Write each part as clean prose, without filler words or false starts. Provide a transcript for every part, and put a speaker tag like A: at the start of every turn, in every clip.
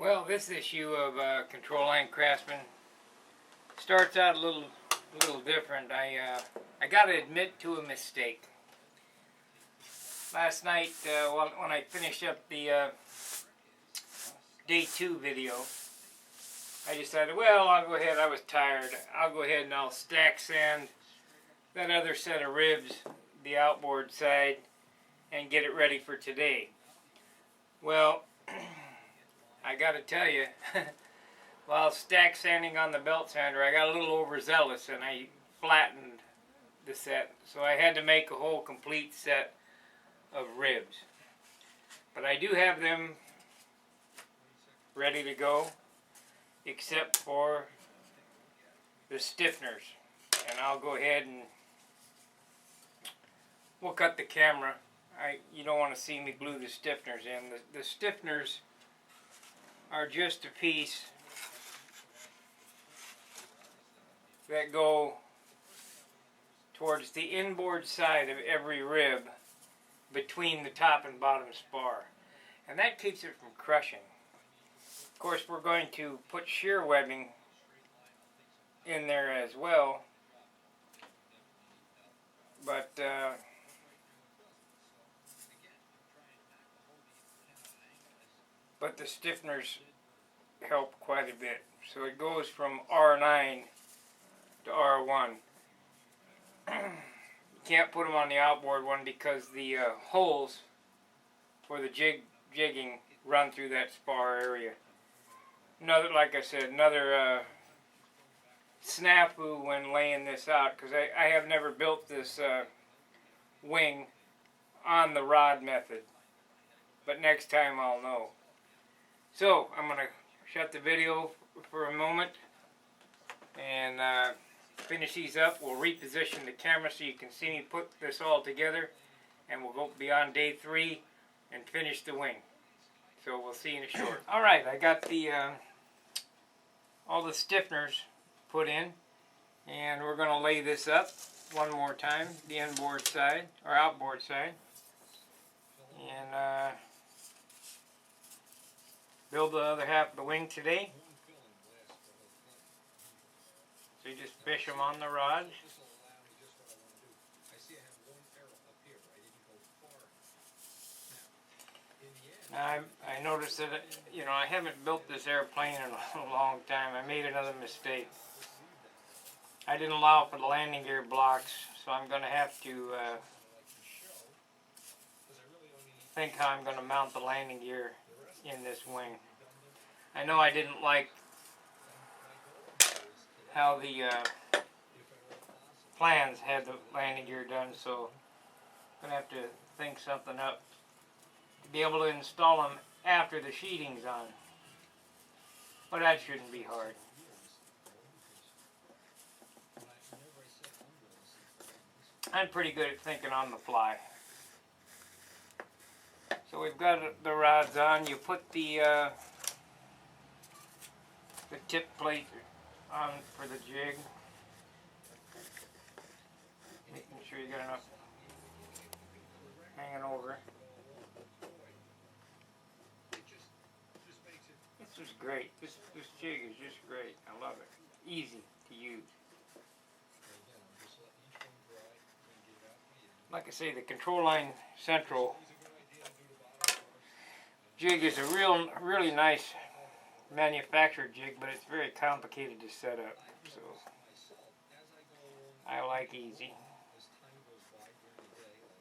A: Well, this issue of Control Line Craftsman starts out a little different. I got to admit to a mistake. Last night, when I finished up the day 2 video, I decided, well, I'll go ahead. I was tired. I'll go ahead and I'll stack sand that other set of ribs, the outboard side, and get it ready for today. Well, I gotta tell you, while stack sanding on the belt sander, I got a little overzealous and I flattened the set. So I had to make a whole complete set of ribs. But I do have them ready to go, except for the stiffeners. And I'll go ahead and we'll cut the camera. You don't want to see me glue the stiffeners in. The stiffeners are just a piece that go towards the inboard side of every rib between the top and bottom spar, and that keeps it from crushing. Of course, we're going to put shear webbing in there as well, but the stiffeners help quite a bit. So it goes from R9 to R1. You can't put them on the outboard one because the holes for the jigging run through that spar area. Like I said, another snafu when laying this out, because I have never built this wing on the rod method, but next time I'll know. So I'm going to shut the video for a moment and finish these up. We'll reposition the camera so you can see me put this all together, and we'll go beyond day 3 and finish the wing. So we'll see you in a short. Alright, I got the all the stiffeners put in, and we're going to lay this up one more time, the inboard side, or outboard side, and build the other half of the wing today. So you just fish them on the rod. Now I noticed that I haven't built this airplane in a long time. I made another mistake. I didn't allow for the landing gear blocks, so I'm going to have to think how I'm going to mount the landing gear in this wing. I know I didn't like how the plans had the landing gear done, so I'm going to have to think something up to be able to install them after the sheeting's on. But that shouldn't be hard. I'm pretty good at thinking on the fly. So we've got the rods on. You put the tip plate on for the jig. Making sure you got enough hanging over. This is great. This jig is just great. I love it. Easy to use. Like I say, the Control Line Central jig is a really nice manufactured jig, but it's very complicated to set up. So I like easy.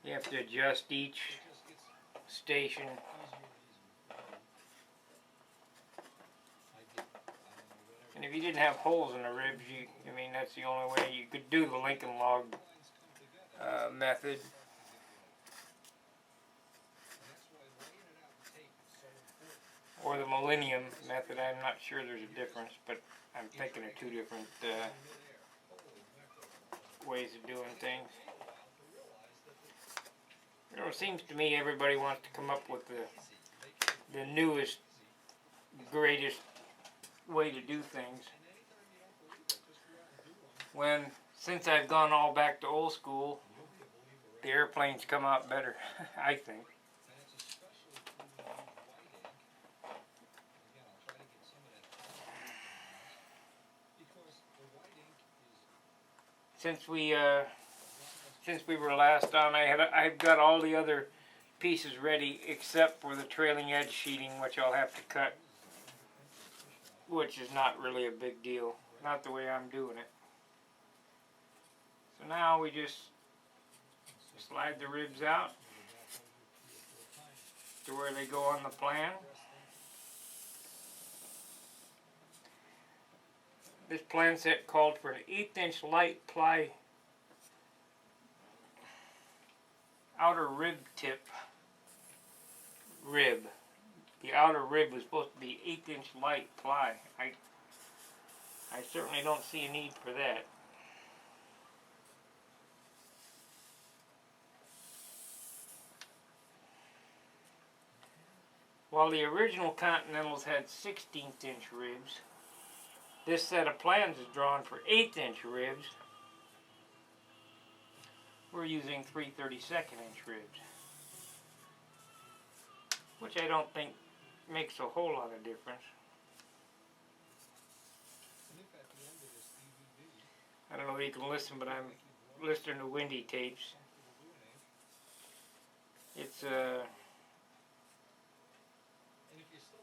A: You have to adjust each station. And if you didn't have holes in the ribs, that's the only way you could do the Lincoln log method. Or the Millennium method. I'm not sure there's a difference, but I'm thinking of 2 different ways of doing things. It seems to me everybody wants to come up with the newest, greatest way to do things. Since I've gone all back to old school, the airplanes come out better, I think. since we were last on, I've got all the other pieces ready except for the trailing edge sheeting, which I'll have to cut, which is not really a big deal, not the way I'm doing it. So now we just slide the ribs out to where they go on the plan. This plan set called for an 1/8 inch light ply outer rib tip rib. The outer rib was supposed to be 1/8 inch light ply. I certainly don't see a need for that. While the original Continentals had 1/16 inch ribs, this set of plans is drawn for 1/8 inch ribs. We're using 3/32 inch ribs, which I don't think makes a whole lot of difference. I don't know if you can listen, but I'm listening to windy tapes.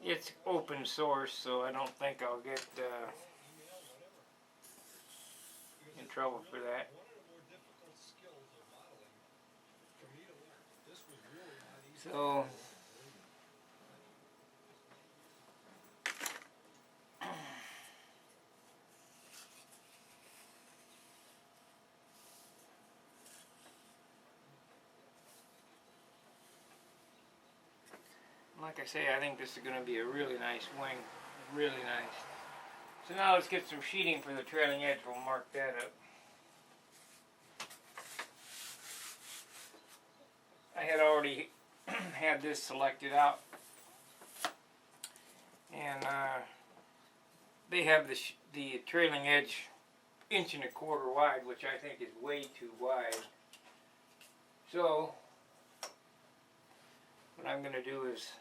A: It's open source, so I don't think I'll get in trouble for that. So like I say, I think this is going to be a really nice wing. Really nice. So now let's get some sheeting for the trailing edge. We'll mark that up. I had already had this selected out. And they have the trailing edge 1.25 inches wide, which I think is way too wide. So what I'm going to do is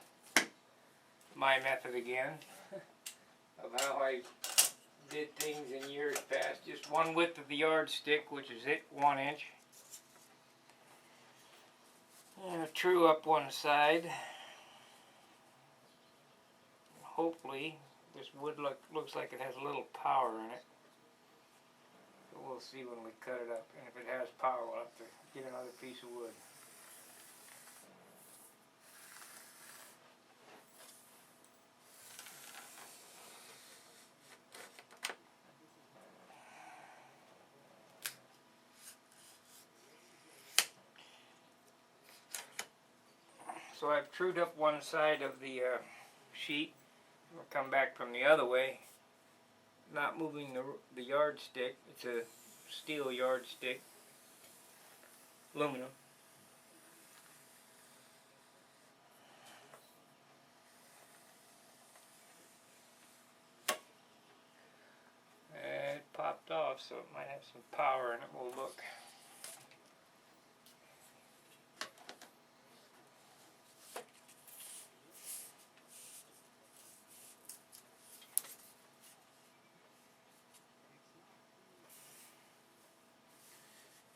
A: my method again of how I did things in years past. Just one width of the yardstick, which is 1 inch. And true up one side. Hopefully this wood looks like it has a little power in it. So we'll see when we cut it up. And if it has power, we'll have to get another piece of wood. So I've trued up one side of the sheet. We'll come back from the other way, not moving the yardstick. It's a steel yardstick, aluminum. It popped off, so it might have some power in it. We'll look.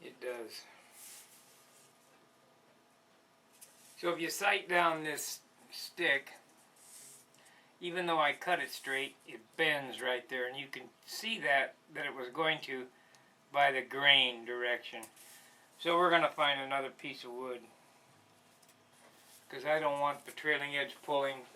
A: It does. So if you sight down this stick, even though I cut it straight, it bends right there, and you can see that it was going to by the grain direction. So we're going to find another piece of wood, because I don't want the trailing edge pulling.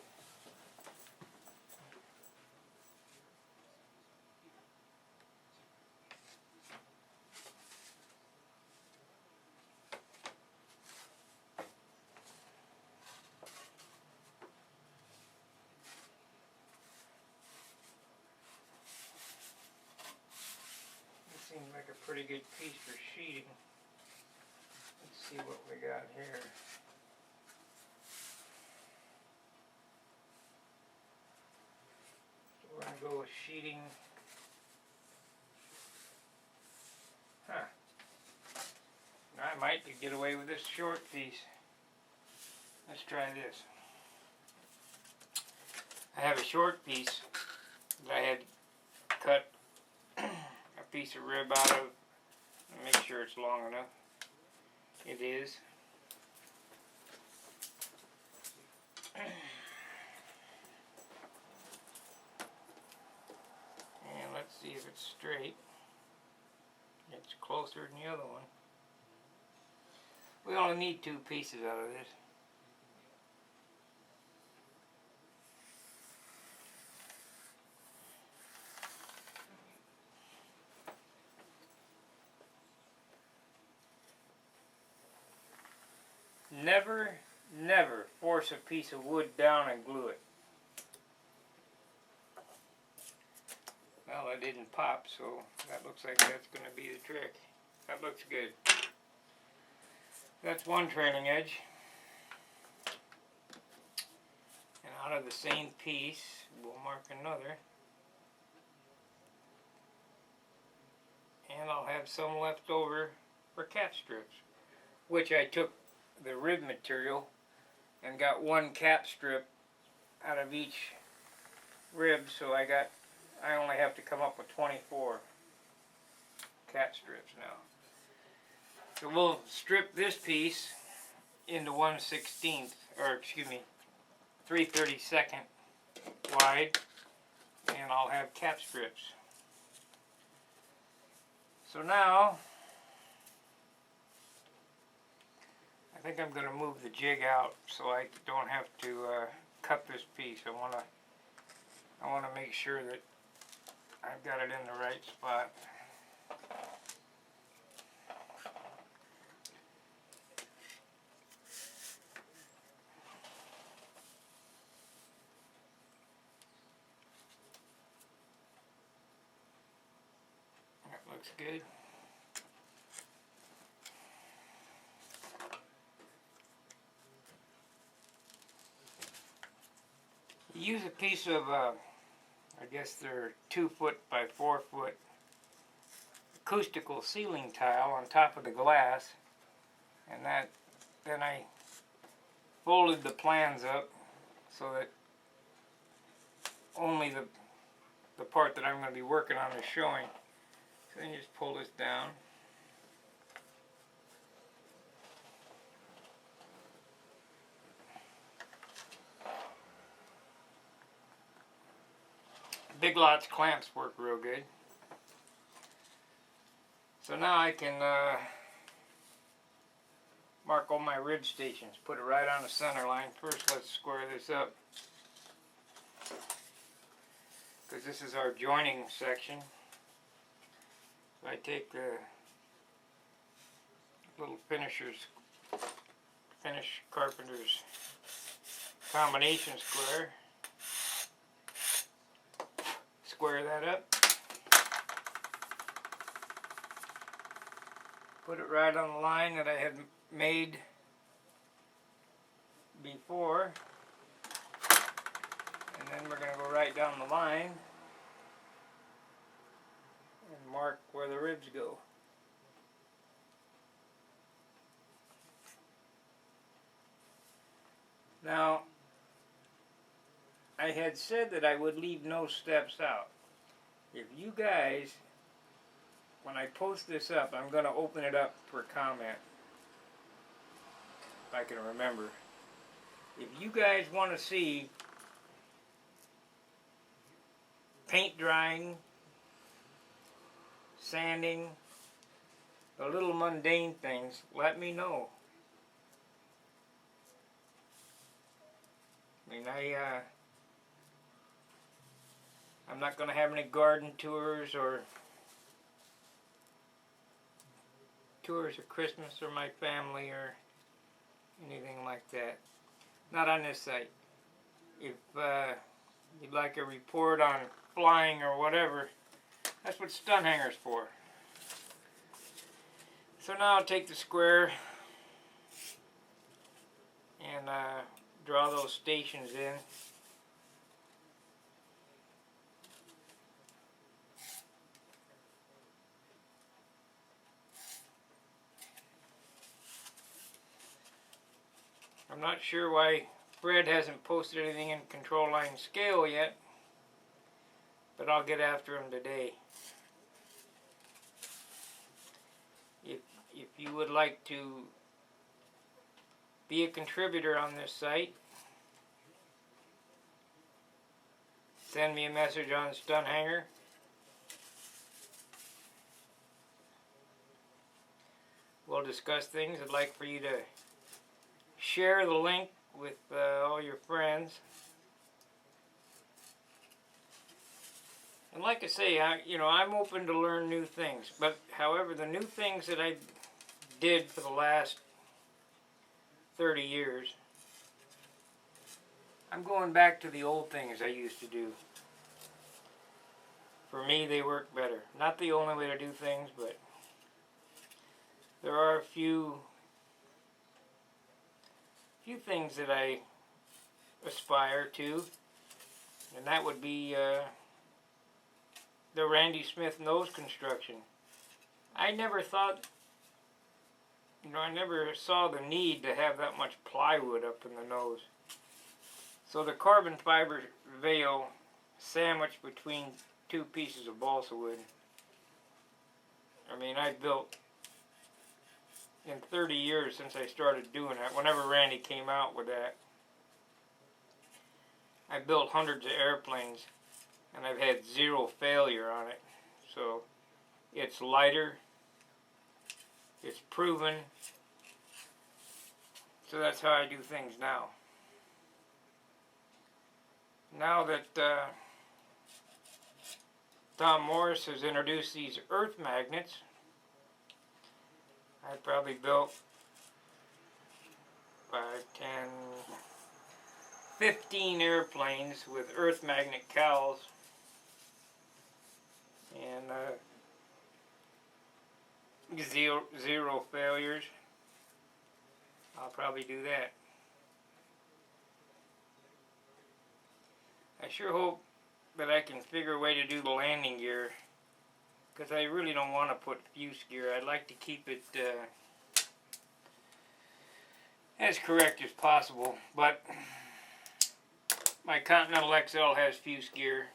A: Seems like a pretty good piece for sheeting. Let's see what we got here. So we're going to go with sheeting. I might get away with this short piece. Let's try this. I have a short piece that I had cut a piece of rib out of Make sure it's long enough. It is. And let's see if it's straight. It's closer than the other one. We only need 2 pieces out of this. Never, never force a piece of wood down and glue it. Well, it didn't pop, so that looks like that's going to be the trick. That looks good. That's one trailing edge. And out of the same piece, we'll mark another. And I'll have some left over for cap strips, which I took the rib material and got 1 cap strip out of each rib, so I only have to come up with 24 cap strips now. So we'll strip this piece into 1/16, or excuse me, 3/32 wide, and I'll have cap strips. So now, I think I'm going to move the jig out so I don't have to cut this piece. I want to make sure that I've got it in the right spot. That looks good. Use a piece of, I guess they're 2 foot by 4 foot acoustical ceiling tile on top of the glass, and then I folded the plans up so that only the part that I'm going to be working on is showing. So then you just pull this down. Big Lots clamps work real good. So now I can mark all my rib stations. Put it right on the center line. First, let's square this up, because this is our joining section. So I take the little finish carpenter's combination square. Square that up. Put it right on the line that I had made before. And then we're going to go right down the line and mark where the ribs go. Now, I had said that I would leave no steps out. If you guys, when I post this up, I'm going to open it up for comment, if I can remember. If you guys want to see paint drying, sanding, the little mundane things, let me know. I mean, I'm not going to have any garden tours or tours of Christmas or my family or anything like that. Not on this site. If you'd like a report on flying or whatever, that's what stun hanger's for. So now I'll take the square and draw those stations in. I'm not sure why Fred hasn't posted anything in control line scale yet, but I'll get after him today. If you would like to be a contributor on this site, send me a message on Stun Hanger. We'll discuss things. I'd like for you to share the link with all your friends. And like I say, I'm open to learn new things. But however, the new things that I did for the last 30 years, I'm going back to the old things I used to do. For me, they work better. Not the only way to do things, but there are a few things that I aspire to, and that would be the Randy Smith nose construction. I never thought, I never saw the need to have that much plywood up in the nose. So the carbon fiber veil sandwiched between two pieces of balsa wood. I built, in 30 years since I started doing that, whenever Randy came out with that, I built hundreds of airplanes, and I've had zero failure on it. So it's lighter, it's proven, so that's how I do things now. Now that Tom Morris has introduced these earth magnets, I probably built 5, 10, 15 airplanes with earth magnet cowls, and zero failures. I'll probably do that. I sure hope that I can figure a way to do the landing gear, because I really don't want to put fuse gear. I'd like to keep it as correct as possible, but my Continental XL has fuse gear,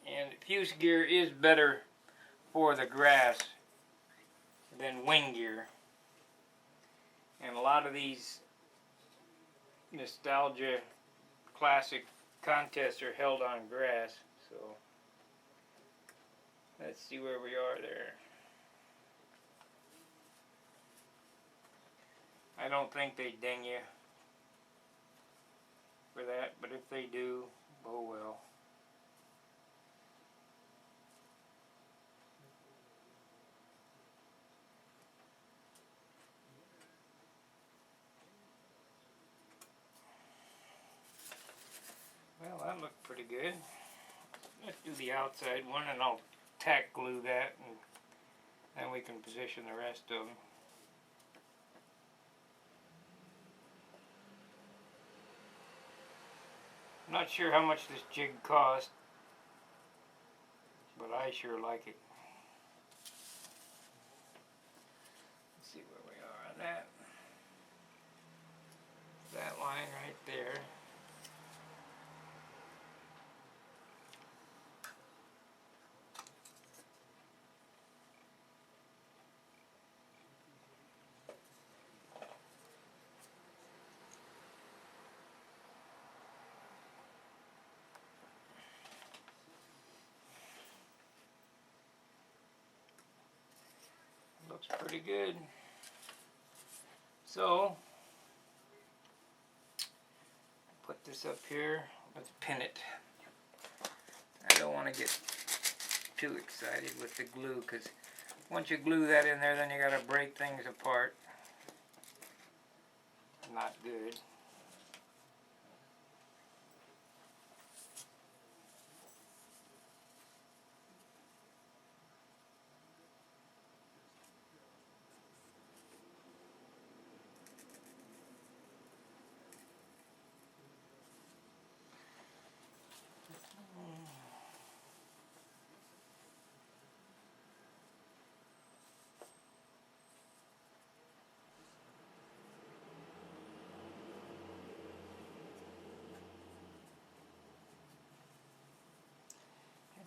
A: and fuse gear is better for the grass than wing gear. And a lot of these nostalgia classic contests are held on grass, so let's see where we are there. I don't think they ding you for that, but if they do, oh well. Well, that looked pretty good. Let's do the outside one, and I'll tack glue that, and then we can position the rest of them. I'm not sure how much this jig cost, but I sure like it. Let's see where we are on that. That line right there. Looks pretty good. So, put this up here. Let's pin it. I don't want to get too excited with the glue, because once you glue that in there, then you got to break things apart. Not good.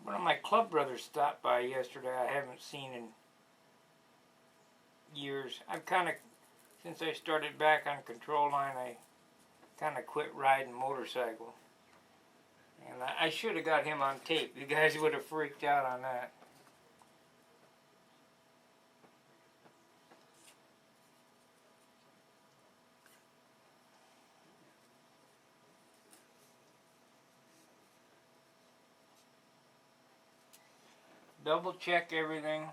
A: One of my club brothers stopped by yesterday. I haven't seen in years. I've kind of, since I started back on control line, I kind of quit riding motorcycle. And I should have got him on tape. You guys would have freaked out on that. Double check everything.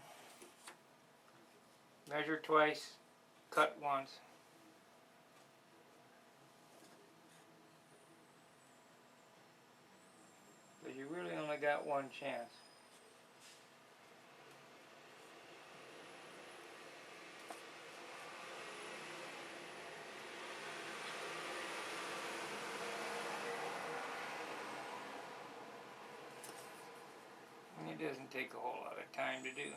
A: Measure twice, cut once. But you really only got one chance. And it doesn't take a whole lot of time to do.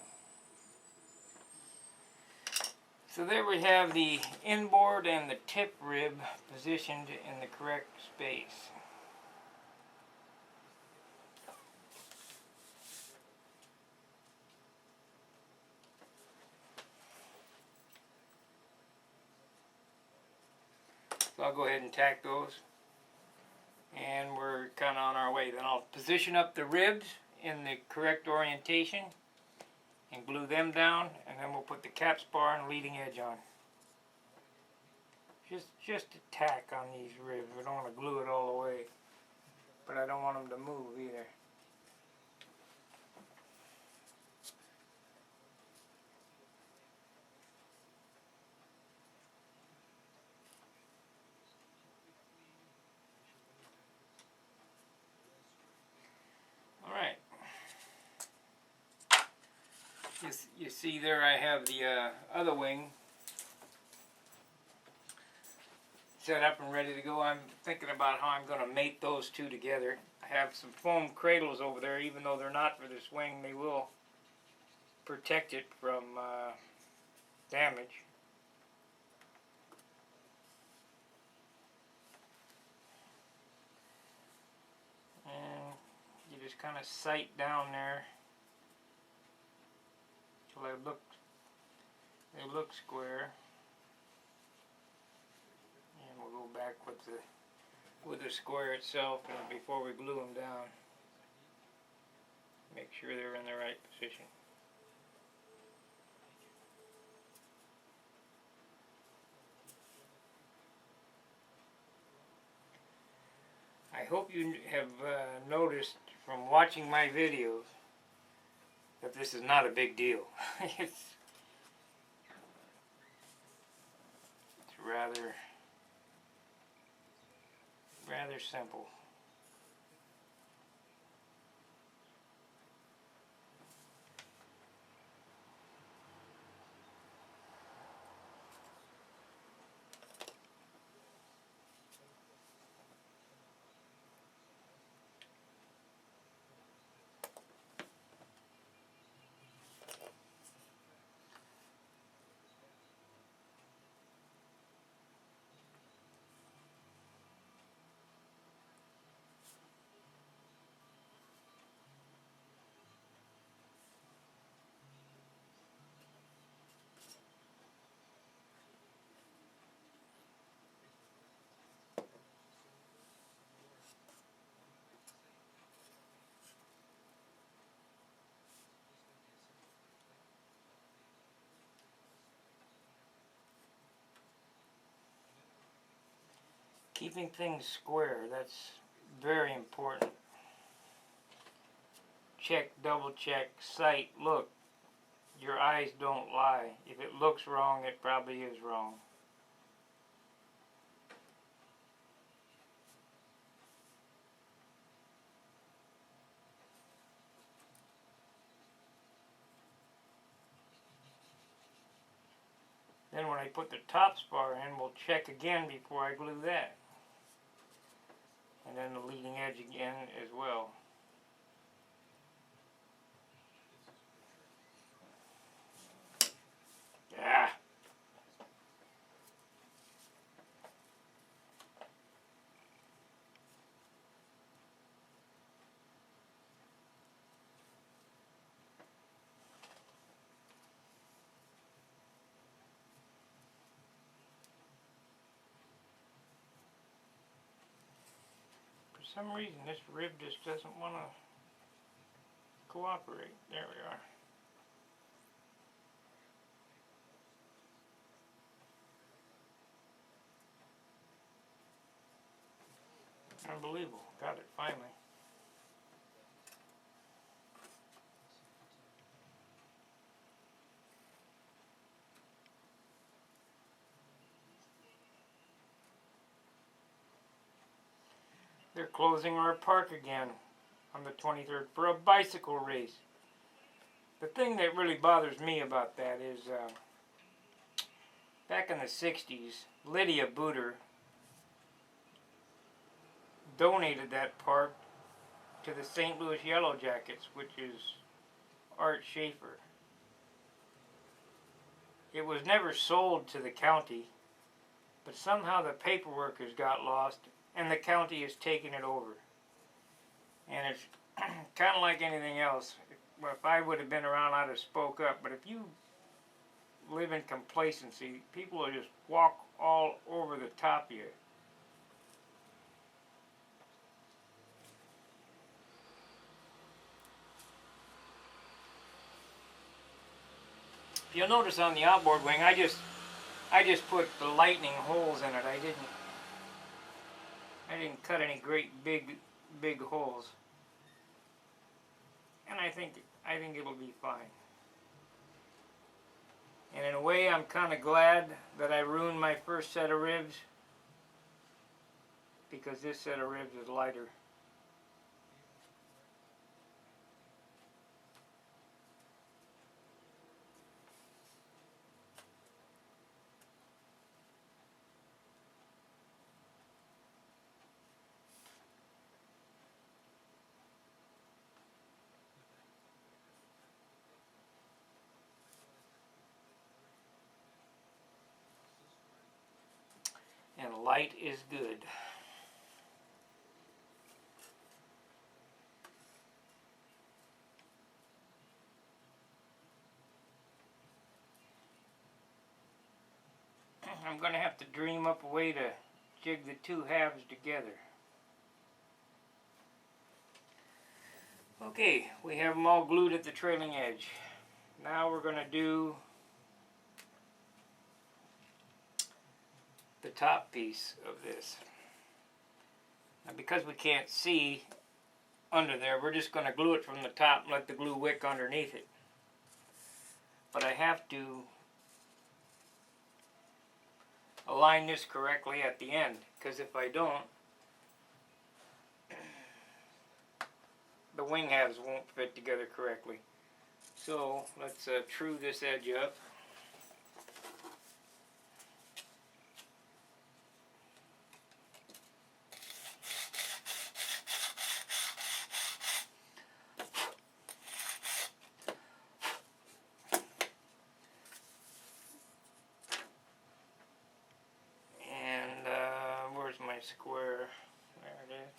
A: So there we have the inboard and the tip rib positioned in the correct space. So I'll go ahead and tack those. And we're kind of on our way. Then I'll position up the ribs in the correct orientation and glue them down, and then we'll put the cap spar and leading edge on. Just a tack on these ribs. We don't want to glue it all the way, but I don't want them to move either. Alright. You see there I have the other wing set up and ready to go. I'm thinking about how I'm going to mate those two together. I have some foam cradles over there. Even though they're not for this wing, they will protect it from damage. And you just kind of sight down there till they look square. And we'll go back with the square itself, and before we glue them down, make sure they're in the right position. I hope you have noticed from watching my videos that this is not a big deal. It's rather simple. Keeping things square, that's very important. Check, double check, sight, look. Your eyes don't lie. If it looks wrong, it probably is wrong. Then when I put the top spar in, we'll check again before I glue that. And then the leading edge again as well. Yeah. For some reason this rib just doesn't want to cooperate. There we are. Unbelievable. Got it finally. They're closing our park again on the 23rd for a bicycle race. The thing that really bothers me about that is back in the 60s, Lydia Booter donated that park to the St. Louis Yellow Jackets, which is Art Schaefer. It was never sold to the county, but somehow the paperwork has got lost and the county has taken it over. And it's kind of like anything else. Well, if I would have been around, I'd have spoke up. But if you live in complacency, people will just walk all over the top of you. You'll notice on the outboard wing, I just put the lightning holes in it. I didn't cut any great big holes. And I think it'll be fine. And in a way, I'm kind of glad that I ruined my first set of ribs, because this set of ribs is lighter. And light is good. I'm going to have to dream up a way to jig the two halves together. Okay, we have them all glued at the trailing edge. Now we're going to do the top piece of this. Now because we can't see under there, we're just going to glue it from the top and let the glue wick underneath it. But I have to align this correctly at the end, because if I don't, the wing halves won't fit together correctly. So let's true this edge up. My square, there it is.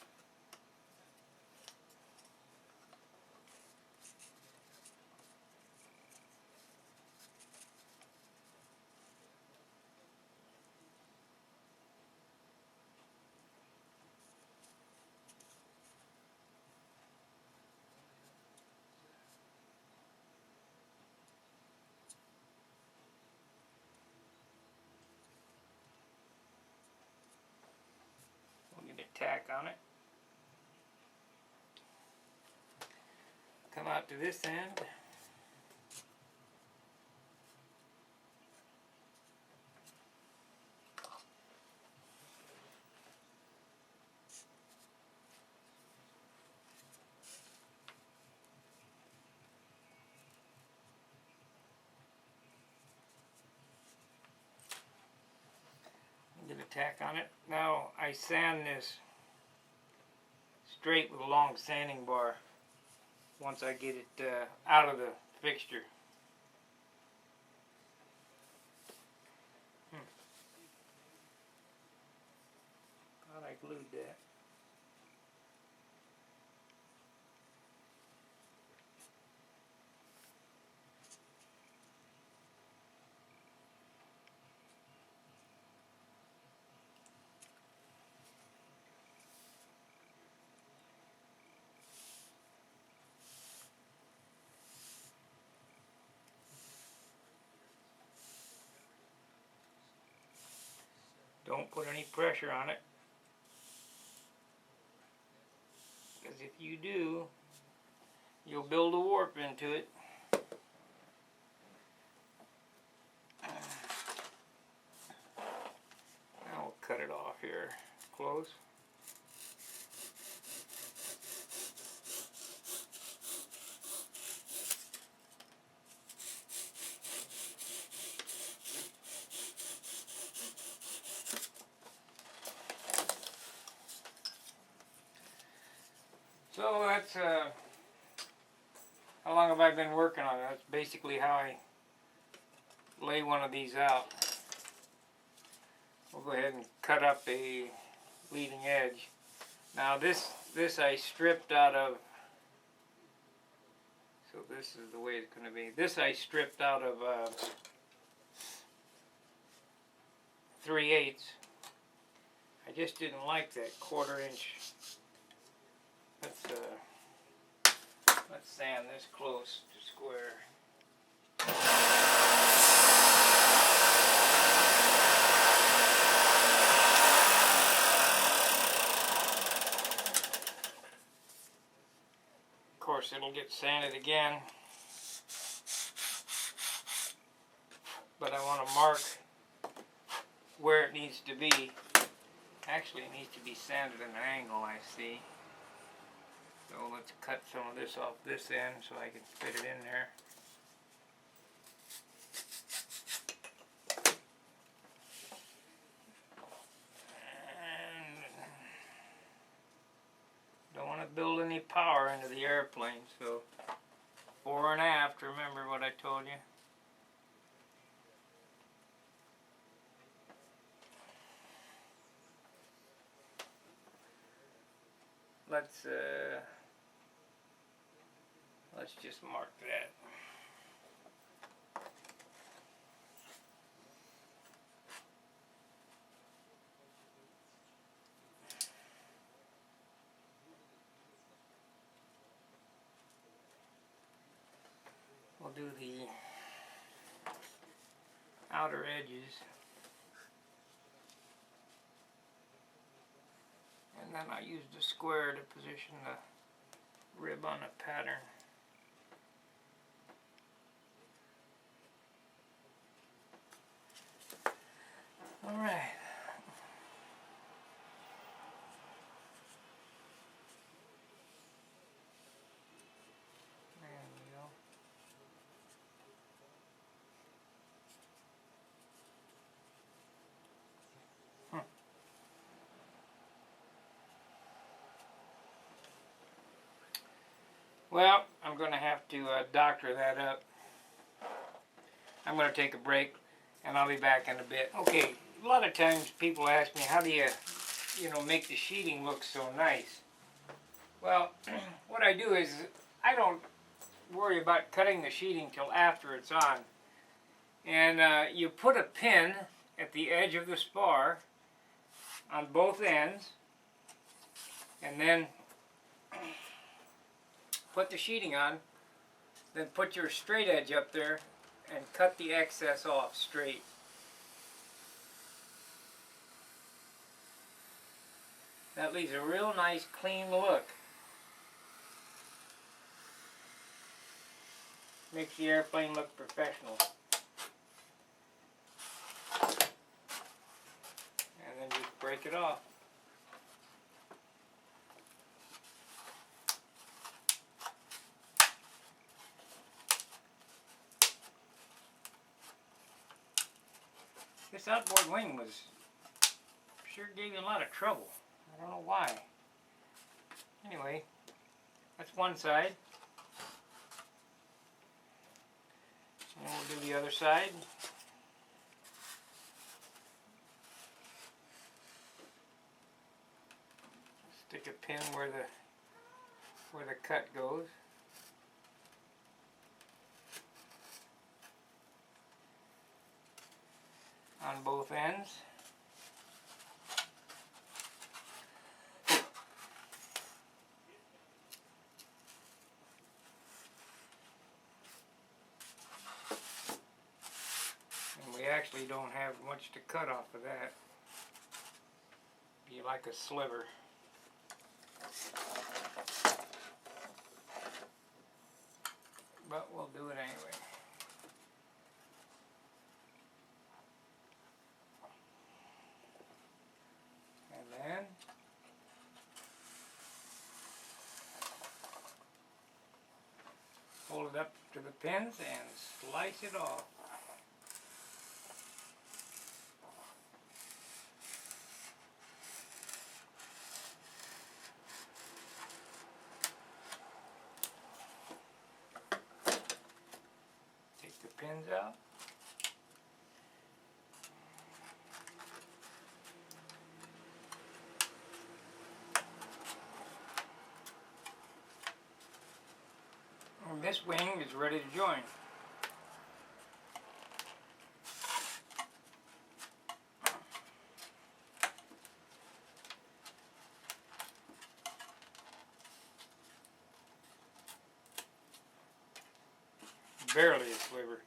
A: Tack on it. Come out to this end. Get a tack on it. Now I sand this straight with a long sanding bar once I get it out of the fixture. Thought I glued that. Don't put any pressure on it, because if you do, you'll build a warp into it. Now we'll cut it off here close. So that's how long have I been working on it? That's basically how I lay one of these out. We'll go ahead and cut up a leading edge. Now this I stripped out of, so this is the way it's going to be. This I stripped out of 3/8. I just didn't like that 1/4 inch. Let's sand this close to square. Of course, it'll get sanded again, but I want to mark where it needs to be. Actually, it needs to be sanded at an angle, I see. So let's cut some of this off this end so I can fit it in there. And don't want to build any power into the airplane, so fore and aft, remember what I told you. Let's just mark that. We'll do the outer edges, and then I use the square to position the rib on the pattern. All right. There we go. Well, I'm going to have to doctor that up. I'm going to take a break, and I'll be back in a bit. Okay, a lot of times people ask me, how do you make the sheeting look so nice? Well, what I do is I don't worry about cutting the sheeting till after it's on. And you put a pin at the edge of the spar on both ends, and then put the sheeting on, then put your straight edge up there and cut the excess off straight. That leaves a real nice clean look. Makes the airplane look professional. And then just break it off. This outboard wing sure gave you a lot of trouble. I don't know why. Anyway, that's one side. And we'll do the other side. Stick a pin where the cut goes. On both ends. And we actually don't have much to cut off of that. be like a sliver. But we'll do it anyway. And then hold it up to the pins and slice it off. Take the pins out. And this wing is ready to join. Barely a sliver.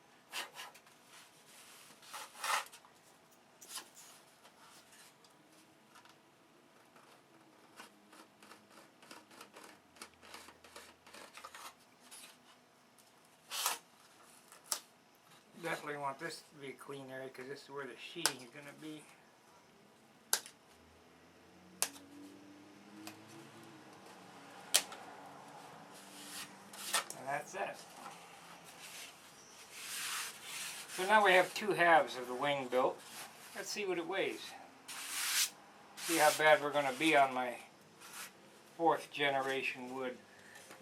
A: Definitely want this to be a clean area because this is where the sheeting is going to be. And that's it. So now we have 2 halves of the wing built. Let's see what it weighs. See how bad we're going to be on my 4th generation wood.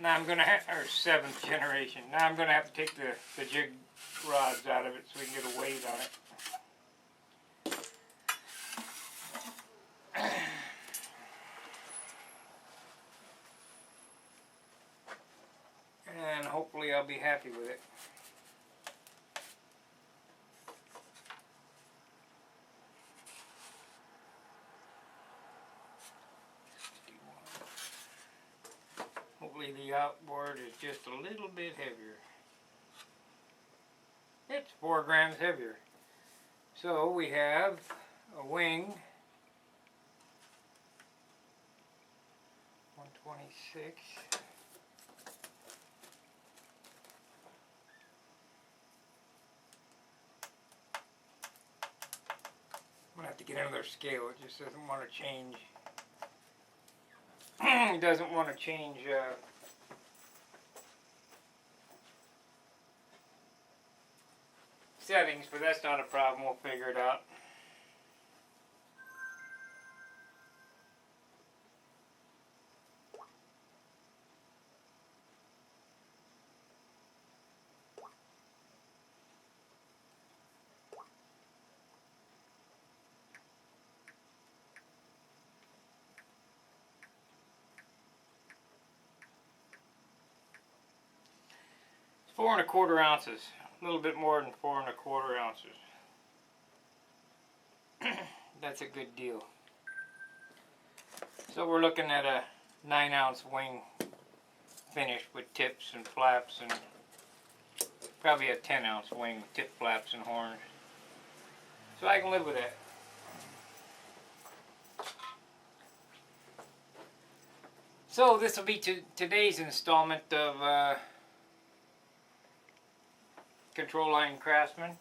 A: Now I'm going to have, or 7th generation. Now I'm going to have to take the jig rods out of it so we can get a weight on it. And hopefully I'll be happy with it. Hopefully the outboard is just a little bit heavier. It's 4 grams heavier. So we have a wing, 126. I'm going to have to get another scale. It just doesn't want to change. It doesn't want to change settings, but that's not a problem. We'll figure it out. It's 4 1/4 ounces. A little bit more than 4 1/4 ounces. That's a good deal. So we're looking at a 9-ounce wing finished with tips and flaps, and probably a 10-ounce wing with tip flaps and horns. So I can live with that. So this will be today's installment of Control Line Craftsman.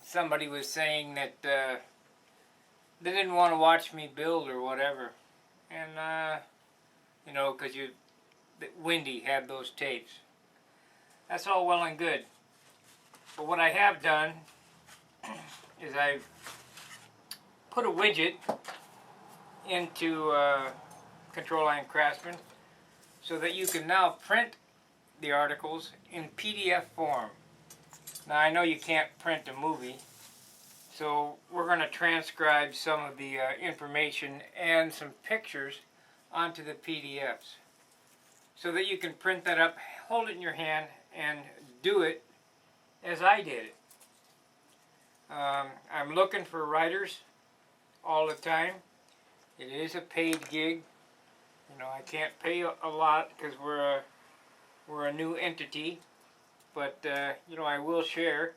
A: Somebody was saying that they didn't want to watch me build or whatever, and you know, because Wendy had those tapes. That's all well and good, but what I have done is I've put a widget into Control Line Craftsman so that you can now print the articles in PDF form. Now I know you can't print a movie, so we're going to transcribe some of the information and some pictures onto the PDFs so that you can print that up, hold it in your hand, and do it as I did it. I'm looking for writers all the time. It is a paid gig. You know, I can't pay a lot because we're a new entity, but you know, I will share.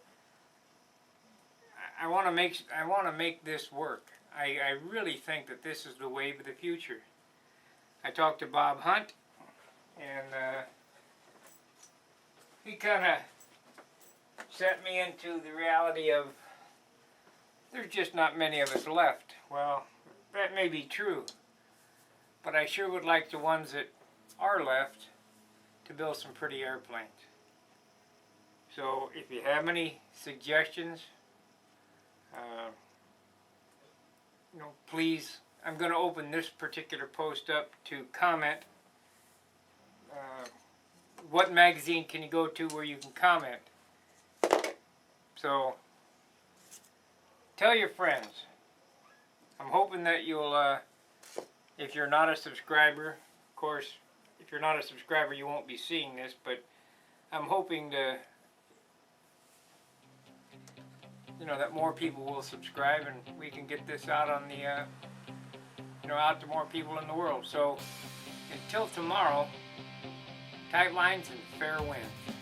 A: I want to make this work. I really think that this is the wave of the future. I talked to Bob Hunt, and he kind of set me into the reality of there's just not many of us left. Well, that may be true, but I sure would like the ones that are left to build some pretty airplanes. So if you have any suggestions, you know, please, I'm going to open this particular post up to comment. What magazine can you go to where you can comment? So tell your friends. I'm hoping that you'll, if you're not a subscriber, of course, if you're not a subscriber you won't be seeing this, but I'm hoping to, you know, that more people will subscribe and we can get this out on the, you know, out to more people in the world. So until tomorrow, tight lines and fair winds.